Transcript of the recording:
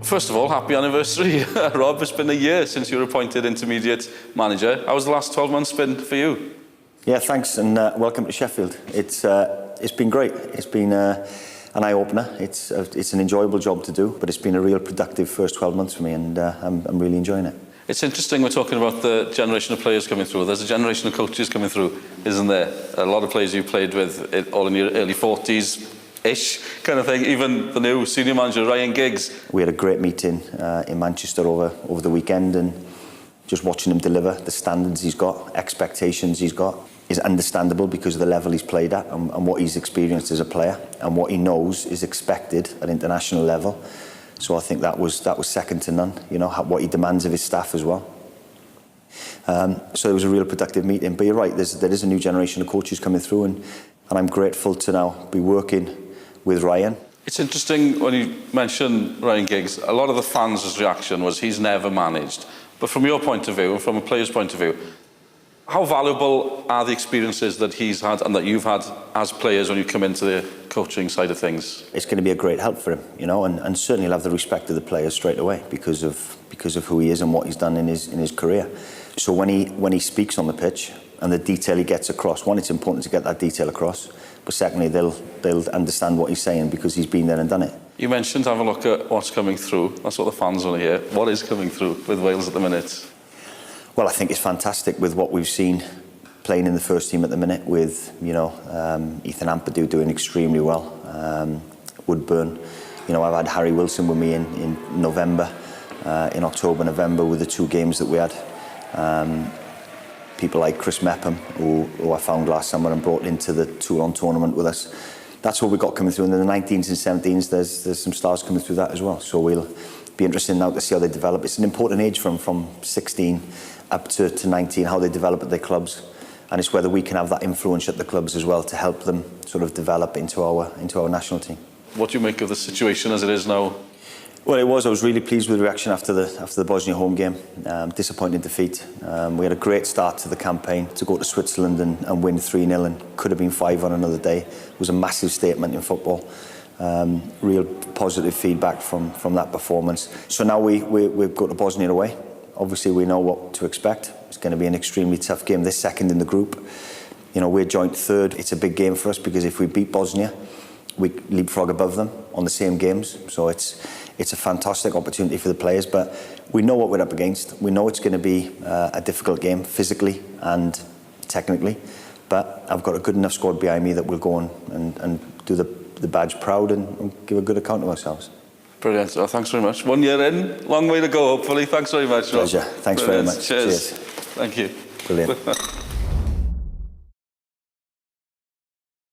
First of all, happy anniversary, Rob. It's been a year since you were appointed intermediate manager. How's the last 12 months been for you? Yeah, thanks, and welcome to Sheffield. It's been great. It's been an eye-opener. It's an enjoyable job to do, but it's been a real productive first 12 months for me, and I'm really enjoying it. It's interesting we're talking about the generation of players coming through. There's a generation of coaches coming through, isn't there? A lot of players you played with, all in your early 40s-ish kind of thing. Even the new senior manager, Ryan Giggs. We had a great meeting in Manchester over the weekend, and just watching him deliver, the standards he's got, expectations he's got, is understandable because of the level he's played at and what he's experienced as a player and what he knows is expected at international level. So I think that was second to none, you know, what he demands of his staff as well. So it was a real productive meeting. But you're right, there is a new generation of coaches coming through, and I'm grateful to now be working with Ryan. It's interesting when you mention Ryan Giggs, a lot of the fans' reaction was he's never managed. But from your point of view, and from a player's point of view, how valuable are the experiences that he's had and that you've had as players when you come into the coaching side of things? It's going to be a great help for him, you know, and certainly he'll have the respect of the players straight away because of who he is and what he's done in his career. So when he speaks on the pitch and the detail he gets across, one, it's important to get that detail across, but secondly, they'll understand what he's saying because he's been there and done it. You mentioned have a look at what's coming through. That's what the fans want to hear. What is coming through with Wales at the minute? Well, I think it's fantastic with what we've seen playing in the first team at the minute with, you know, Ethan Ampadu doing extremely well, Woodburn. You know, I've had Harry Wilson with me in November, in October, November with the two games that we had. People like Chris Mepham, who I found last summer and brought into the Toulon tournament with us. That's what we've got coming through. And in the 19s and 17s, there's some stars coming through that as well. So we'll be interested now to see how they develop. It's an important age from 16 up to 19, how they develop at their clubs. And it's whether we can have that influence at the clubs as well to help them sort of develop into our national team. What do you make of the situation as it is now? Well, I was really pleased with the reaction after the Bosnia home game. Disappointing defeat. We had a great start to the campaign to go to Switzerland and win 3-0 and could have been 5 on another day. It was a massive statement in football. Real positive feedback from that performance. So now we go to Bosnia away. Obviously, we know what to expect. It's going to be an extremely tough game. They're second in the group. You know, we're joint third. It's a big game for us because if we beat Bosnia, we leapfrog above them on the same games. So it's a fantastic opportunity for the players. But we know what we're up against. We know it's going to be a difficult game physically and technically. But I've got a good enough squad behind me that we'll go on and do the badge proud and give a good account of ourselves. Brilliant. Oh, thanks very much. 1 year in, long way to go, hopefully. Thanks very much, Rob. Pleasure. Thanks very much. Cheers. Thank you. Brilliant.